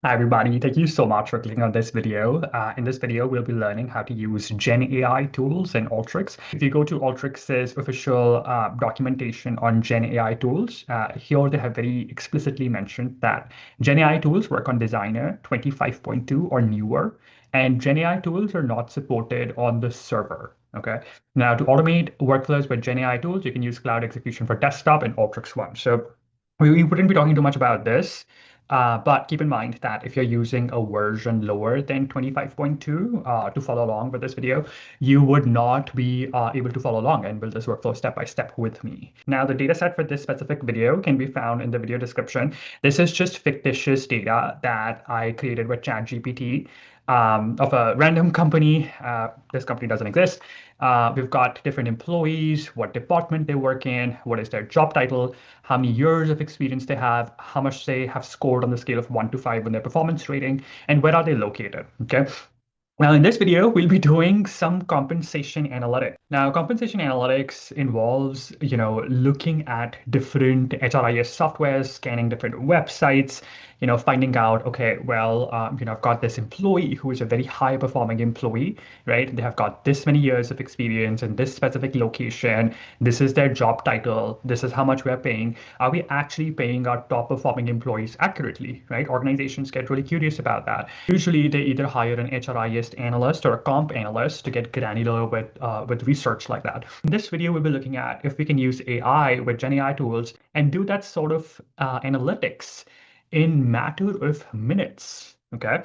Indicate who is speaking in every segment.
Speaker 1: Hi, everybody. Thank you so much for clicking on this video. In this video, we'll be learning how to use GenAI tools in Alteryx. If you go to Alteryx's official documentation on GenAI tools, here they have very explicitly mentioned that GenAI tools work on Designer 25.2 or newer, and GenAI tools are not supported on the server. Okay. Now, to automate workflows with GenAI tools, you can use cloud execution for desktop in Alteryx One. So we wouldn't be talking too much about this. But keep in mind that if you're using a version lower than 25.2 to follow along with this video, you would not be able to follow along and build this workflow step by step with me. Now, the dataset for this specific video can be found in the video description. This is just fictitious data that I created with ChatGPT of a random company. This company doesn't exist. We've got different employees, what department they work in, what is their job title, how many years of experience they have, how much they have scored on the scale of 1 to 5 in their performance rating, and where are they located. Okay. Now, in this video, we'll be doing some compensation analytics. Now, compensation analytics involves, looking at different HRIS softwares, scanning different websites, finding out, okay, well, I've got this employee who is a very high performing employee, right? They have got this many years of experience in this specific location. This is their job title. This is how much we're paying. Are we actually paying our top performing employees accurately, right? Organizations get really curious about that. Usually, they either hire an HRIS analyst or a comp analyst to get granular with research like that. In this video, we'll be looking at if we can use AI with GenAI tools and do that sort of analytics in matter of minutes. Okay.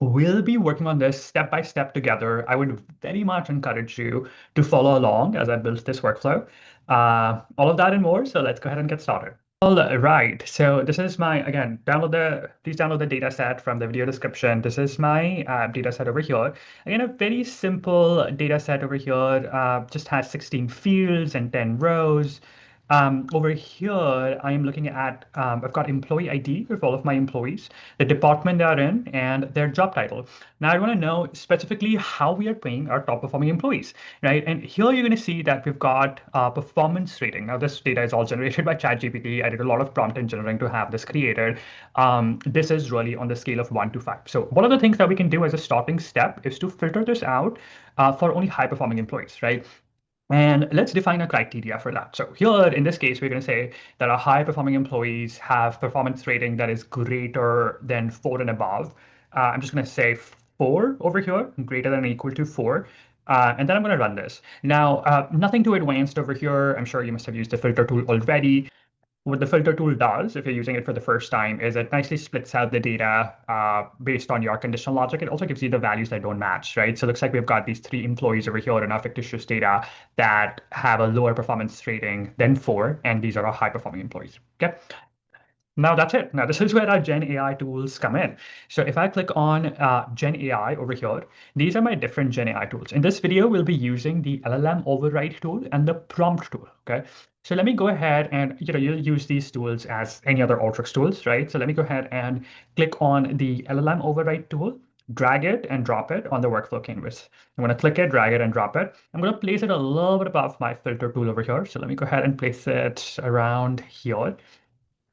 Speaker 1: We'll be working on this step by step together. I would very much encourage you to follow along as I build this workflow. All of that and more. So let's go ahead and get started. All right. So this is my, again, please download the data set from the video description. This is my data set over here. Again, a very simple data set over here, just has 16 fields and 10 rows. Over here, I am looking at, I've got employee ID with all of my employees, the department they're in, and their job title. Now, I want to know specifically how we are paying our top performing employees, right? And here you're going to see that we've got performance rating. Now, this data is all generated by ChatGPT. I did a lot of prompt engineering to have this created. This is really on the scale of 1 to 5. So one of the things that we can do as a starting step is to filter this out for only high performing employees, right? And let's define a criteria for that. So here, in this case, we're going to say that our high-performing employees have performance rating that is greater than 4 and above. I'm just going to say 4 over here, greater than or equal to 4. And then I'm going to run this. Now, nothing too advanced over here. I'm sure you must have used the filter tool already. What the filter tool does, if you're using it for the first time, is it nicely splits out the data based on your conditional logic. It also gives you the values that don't match, right? So it looks like we've got these 3 employees over here in our fictitious data that have a lower performance rating than 4, and these are our high performing employees. Okay. Now that's it. Now this is where our Gen AI tools come in. So if I click on Gen AI over here, these are my different Gen AI tools. In this video, we'll be using the LLM override tool and the prompt tool. Okay. So let me go ahead and you'll use these tools as any other Alteryx tools, right? So let me go ahead and click on the LLM override tool, drag it and drop it on the workflow canvas. I'm going to click it, drag it, and drop it. I'm going to place it a little bit above my filter tool over here. So let me go ahead and place it around here.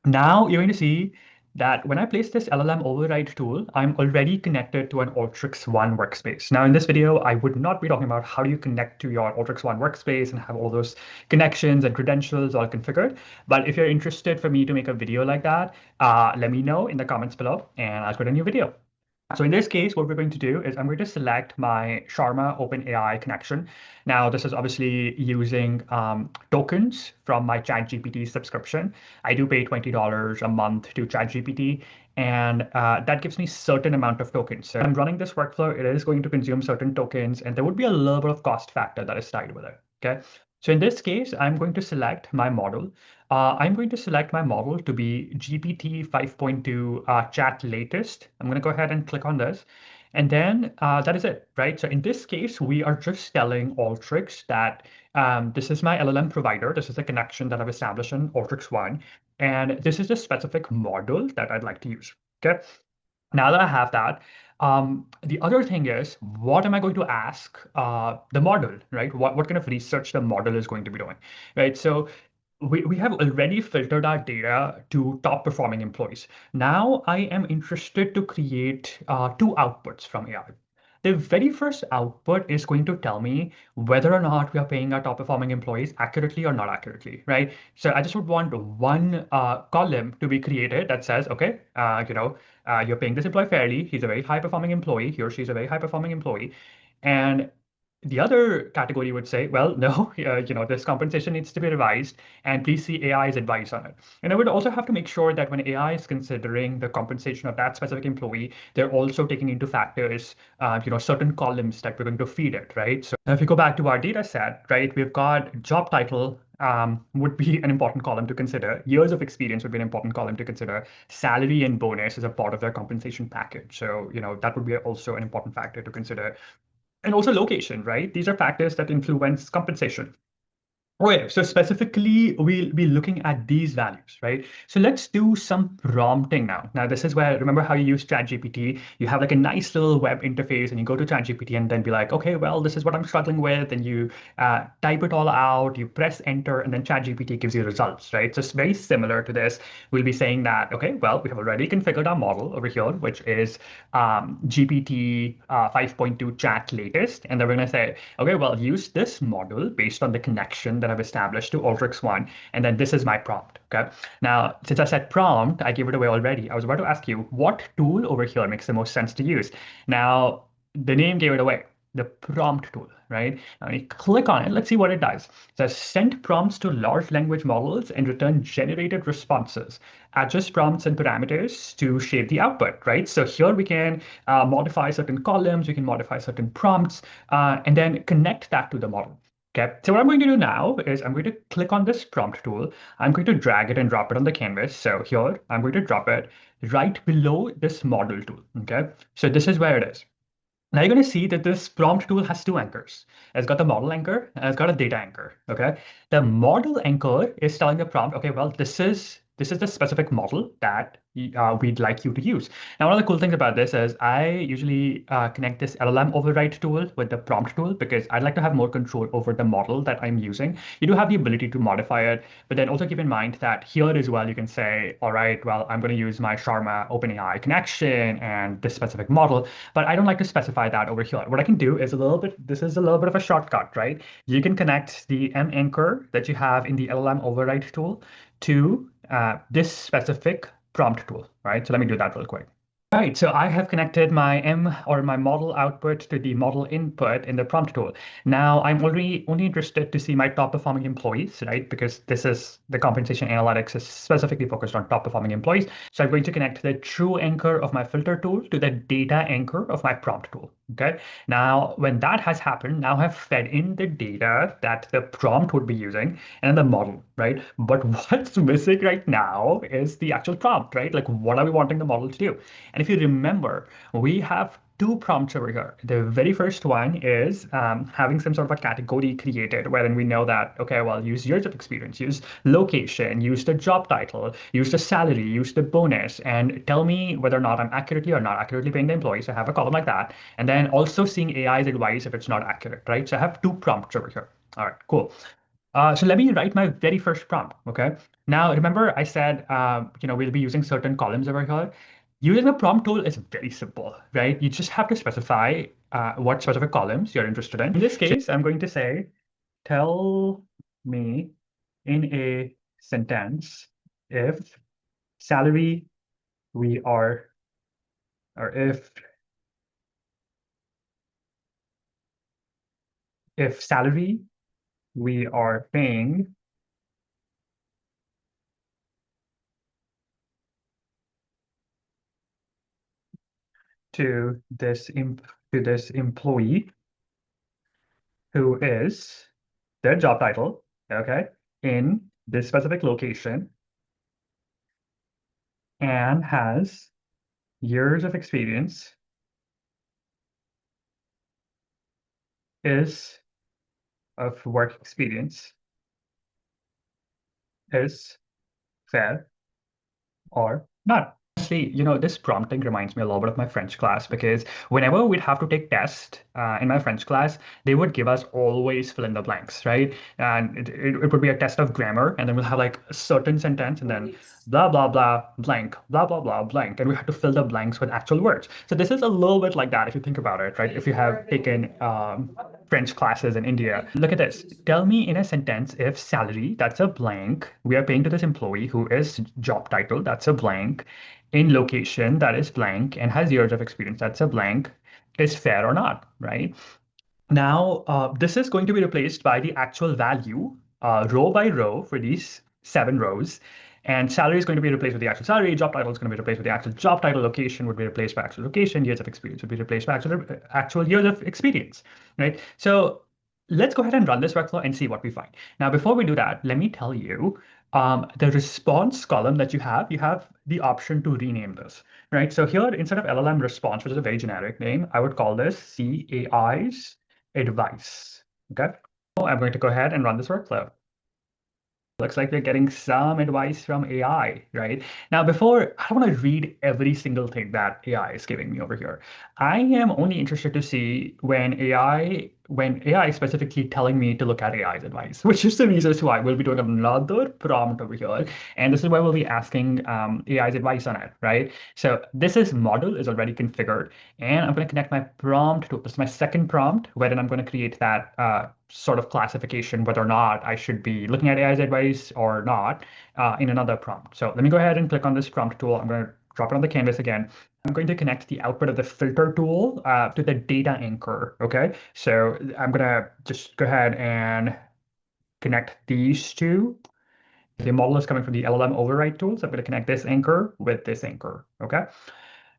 Speaker 1: Now you're going to see that when I place this LLM override tool, I'm already connected to an Alteryx One workspace. Now in this video, I would not be talking about how do you connect to your Alteryx One workspace and have all those connections and credentials all configured. But if you're interested for me to make a video like that, let me know in the comments below and I'll create a new video. So in this case, what we're going to do is I'm going to select my Sharma OpenAI connection. Now, this is obviously using tokens from my ChatGPT subscription. I do pay $20 a month to ChatGPT, and that gives me certain amount of tokens. So I'm running this workflow. It is going to consume certain tokens, and there would be a little bit of cost factor that is tied with it. Okay. So in this case, I'm going to select my model. I'm going to select my model to be GPT 5.2 chat latest. I'm going to go ahead and click on this. And then that is it, right? So in this case, we are just telling Alteryx that this is my LLM provider. This is the connection that I've established in Alteryx One. And this is the specific model that I'd like to use. Okay. Now that I have that, the other thing is, what am I going to ask the model, right? What kind of research the model is going to be doing, right? So we have already filtered our data to top performing employees. Now I am interested to create two outputs from AI. The very first output is going to tell me whether or not we are paying our top performing employees accurately or not accurately, right? So I just would want one column to be created that says, okay, you're paying this employee fairly. He's a very high performing employee. He or she is a very high performing employee. And the other category would say, well, no, this compensation needs to be revised, and please see AI's advice on it. And I would also have to make sure that when AI is considering the compensation of that specific employee, they're also taking into factors, certain columns that we're going to feed it, right? So if you go back to our data set, right, we've got job title would be an important column to consider. Years of experience would be an important column to consider. Salary and bonus is a part of their compensation package. So, that would be also an important factor to consider. And also location, right? These are factors that influence compensation. Okay, so specifically, we'll be looking at these values, right? So let's do some prompting now. Now, this is where, remember how you use ChatGPT? You have like a nice little web interface and you go to ChatGPT and then be like, okay, well, this is what I'm struggling with. And you type it all out, you press enter, and then ChatGPT gives you results, right? So it's very similar to this. We'll be saying that, okay, well, we have already configured our model over here, which is GPT 5.2 chat latest. And then we're going to say, okay, well, use this model based on the connection that I've established to Alteryx 1. And then this is my prompt. Okay. Now, since I said prompt, I gave it away already. I was about to ask you what tool over here makes the most sense to use. Now, the name gave it away. The prompt tool, right? Now, when you click on it, let's see what it does. It says send prompts to large language models and return generated responses. Adjust prompts and parameters to shape the output, right? So here we can modify certain columns, we can modify certain prompts, and then connect that to the model. Okay, so what I'm going to do now is I'm going to click on this prompt tool. I'm going to drag it and drop it on the canvas. So here, I'm going to drop it right below this model tool. Okay, so this is where it is. Now you're going to see that this prompt tool has two anchors. It's got the model anchor and it's got a data anchor. Okay. The model anchor is telling the prompt, okay, well, this is the specific model that we'd like you to use. Now, one of the cool things about this is I usually connect this LLM override tool with the prompt tool because I'd like to have more control over the model that I'm using. You do have the ability to modify it, but then also keep in mind that here as well, you can say, all right, well, I'm going to use my Sharma OpenAI connection and this specific model, but I don't like to specify that over here. What I can do is this is a little bit of a shortcut, right? You can connect the M anchor that you have in the LLM override tool to this specific prompt tool, right? So let me do that real quick. All right, so I have connected my M or my model output to the model input in the prompt tool. Now I'm only interested to see my top performing employees, right? Because this is the compensation analytics is specifically focused on top performing employees. So I'm going to connect the true anchor of my filter tool to the data anchor of my prompt tool. Okay. Now, when that has happened, now I've fed in the data that the prompt would be using and the model, right? But what's missing right now is the actual prompt, right? Like, what are we wanting the model to do? And if you remember, we have two prompts over here. The very first one is having some sort of a category created wherein we know that, okay, well, use years of experience, use location, use the job title, use the salary, use the bonus, and tell me whether or not I'm accurately or not accurately paying the employee. So I have a column like that. And then also seeing AI's advice if it's not accurate, right? So I have two prompts over here. All right, cool. So let me write my very first prompt, okay? Now, remember I said, we'll be using certain columns over here. Using the prompt tool is very simple, right? You just have to specify what specific columns you're interested in. In this case, I'm going to say, tell me in a sentence if salary we are, or if salary we are paying to this employee who is their job title, okay, in this specific location and has years of experience is of work experience is fair or not. honestly, this prompting reminds me a little bit of my French class because whenever we'd have to take tests in my French class, they would give us always fill in the blanks, right? And it would be a test of grammar, and then we'll have like a certain sentence, and then blah, blah, blah, blank, blah, blah, blah, blank. And we have to fill the blanks with actual words. So this is a little bit like that if you think about it, right? If you have taken French classes in India. Look at this. Tell me in a sentence if salary, that's a blank, we are paying to this employee who is job title, that's a blank, in location, that is blank, and has years of experience, that's a blank, is fair or not, right? Now, this is going to be replaced by the actual value, row by row for these 7 rows. And salary is going to be replaced with the actual salary. Job title is going to be replaced with the actual job title. Location would be replaced by actual location. Years of experience would be replaced by actual years of experience, right? So let's go ahead and run this workflow and see what we find. Now, before we do that, let me tell you the response column that you have the option to rename this, right? So here, instead of LLM response, which is a very generic name, I would call this CAI's advice. Okay. I'm going to go ahead and run this workflow. Looks like we're getting some advice from AI, right? Now, I don't want to read every single thing that AI is giving me over here. I am only interested to see when AI is specifically telling me to look at AI's advice, which is the reason why we'll be doing another prompt over here. And this is why we'll be asking AI's advice on it, right? So this model is already configured, and I'm going to connect my prompt to this is my second prompt, wherein I'm going to create that sort of classification whether or not I should be looking at AI's advice or not in another prompt. So let me go ahead and click on this prompt tool. I'm going to drop it on the canvas again. I'm going to connect the output of the filter tool to the data anchor. Okay, so I'm going to just go ahead and connect these two. The model is coming from the LLM override tool, so I'm going to connect this anchor with this anchor. Okay.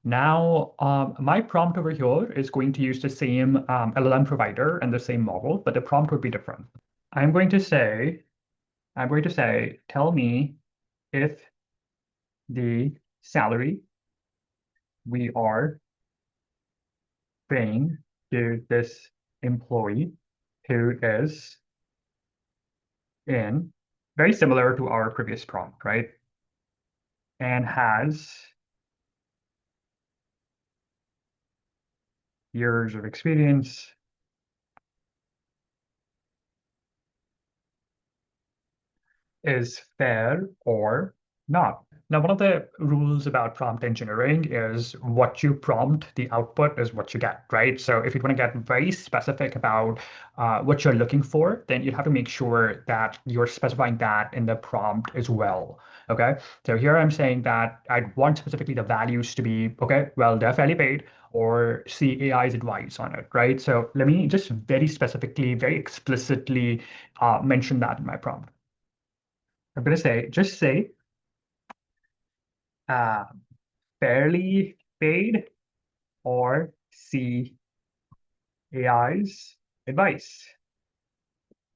Speaker 1: Now, my prompt over here is going to use the same LLM provider and the same model, but the prompt would be different. I'm going to say, tell me if the salary we are paying to this employee who is in, very similar to our previous prompt, right? And has years of experience is fair or not. Now, one of the rules about prompt engineering is what you prompt, the output is what you get, right? So if you want to get very specific about what you're looking for, then you have to make sure that you're specifying that in the prompt as well. Okay. So here I'm saying that I'd want specifically the values to be, okay, well, they're fairly paid or see AI's advice on it, right? So let me just very specifically, very explicitly mention that in my prompt. I'm going to say, just say uh, fairly paid or see AI's advice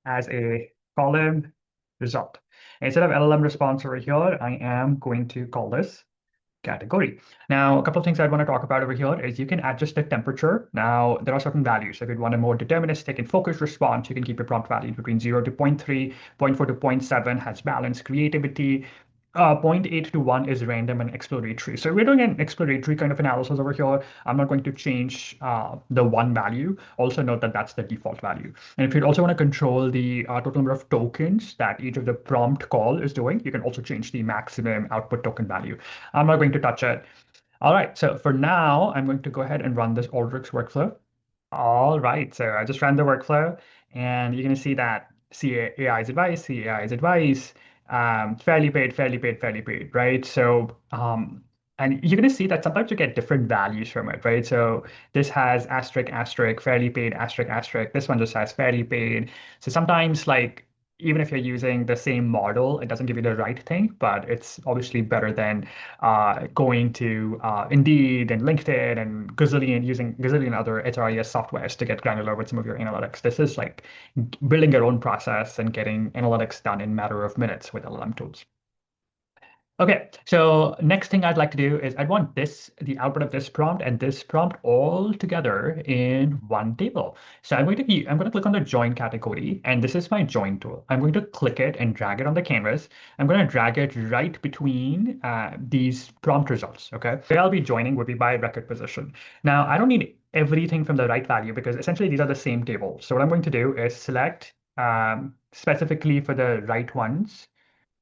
Speaker 1: as a column result. Instead of LLM response over here, I am going to call this category. Now, a couple of things I'd want to talk about over here is you can adjust the temperature. Now, there are certain values. If you want a more deterministic and focused response, you can keep your prompt value between 0 to 0.3, 0.4 to 0.7 has balance, creativity. 0.8 to 1 is random and exploratory. So we're doing an exploratory kind of analysis over here. I'm not going to change the 1 value. Also note that that's the default value. And if you also want to control the total number of tokens that each of the prompt call is doing, you can also change the maximum output token value. I'm not going to touch it. All right, so for now, I'm going to go ahead and run this Alteryx workflow. All right, so I just ran the workflow, and you're going to see that CAI's advice, CAI's advice, fairly paid, fairly paid, fairly paid, right? So, and you're going to see that sometimes you get different values from it, right? So this has asterisk, asterisk, fairly paid, asterisk, asterisk. This one just has fairly paid. So sometimes, like, even if you're using the same model, it doesn't give you the right thing, but it's obviously better than going to Indeed and LinkedIn and Gazillion, using Gazillion other HRIS softwares to get granular with some of your analytics. This is like building your own process and getting analytics done in a matter of minutes with LLM tools. Okay, so next thing I'd like to do is I'd want the output of this prompt and this prompt all together in one table. So I'm going to click on the join category, and this is my join tool. I'm going to click it and drag it on the canvas. I'm going to drag it right between these prompt results. Okay, where I'll be joining would be by record position. Now, I don't need everything from the right value because essentially these are the same table. So what I'm going to do is select specifically for the right ones,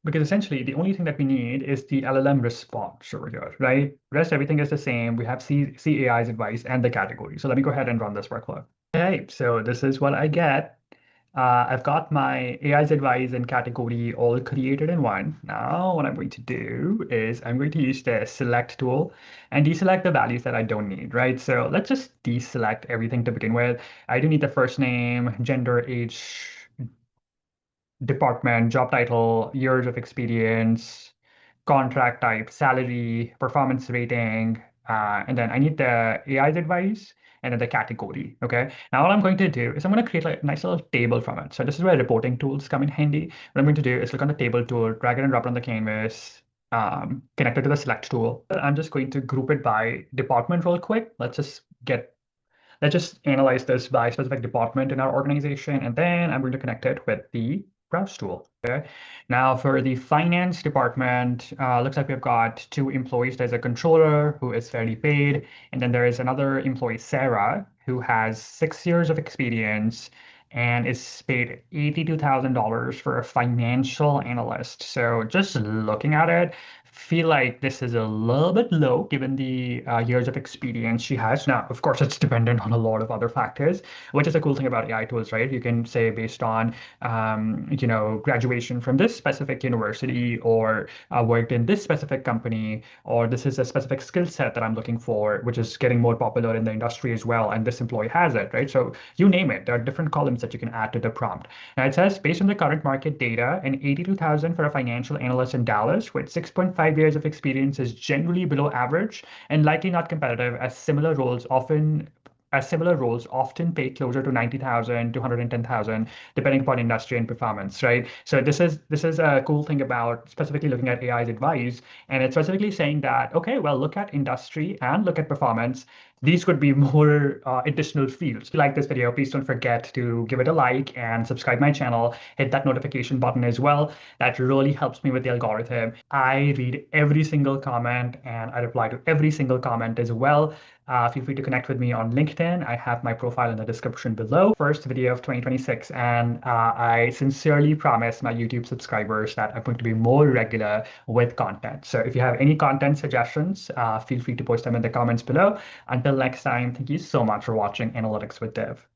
Speaker 1: because essentially the only thing that we need is the LLM response over here, right? Rest everything is the same. We have CAI's advice and the category. So let me go ahead and run this workflow. Okay, so this is what I get. I've got my AI's advice and category all created in one. Now, what I'm going to do is I'm going to use the select tool and deselect the values that I don't need, right? So let's just deselect everything to begin with. I do need the first name, gender, age, department, job title, years of experience, contract type, salary, performance rating, and then I need the AI's advice and then the category. Okay. Now what I'm going to do is I'm going to create like a nice little table from it. So this is where reporting tools come in handy. What I'm going to do is click on the table tool, drag it and drop it on the canvas, connect it to the select tool. I'm just going to group it by department real quick. Let's just analyze this by specific department in our organization, and then I'm going to connect it with the browse tool. Okay. Now for the finance department, looks like we've got two employees. There's a controller who is fairly paid, and then there is another employee, Sarah, who has 6 years of experience and is paid $82,000 for a financial analyst. So just looking at it, feel like this is a little bit low given the years of experience she has. Now, of course, it's dependent on a lot of other factors, which is a cool thing about AI tools, right? You can say based on, graduation from this specific university, or worked in this specific company, or this is a specific skill set that I'm looking for, which is getting more popular in the industry as well, and this employee has it, right? So you name it. There are different columns that you can add to the prompt. Now it says based on the current market data, an 82,000 for a financial analyst in Dallas with 6.5 years of experience is generally below average and likely not competitive, as similar roles often pay closer to 90,000 to 110,000, depending upon industry and performance, right? So this is a cool thing about specifically looking at AI's advice, and it's specifically saying that, okay, well, look at industry and look at performance. These could be more additional fields. If you like this video, please don't forget to give it a like and subscribe my channel. Hit that notification button as well. That really helps me with the algorithm. I read every single comment and I reply to every single comment as well. Feel free to connect with me on LinkedIn. I have my profile in the description below. First video of 2026, and I sincerely promise my YouTube subscribers that I'm going to be more regular with content. So if you have any content suggestions, feel free to post them in the comments below. Until next time, thank you so much for watching Analytics with Dev.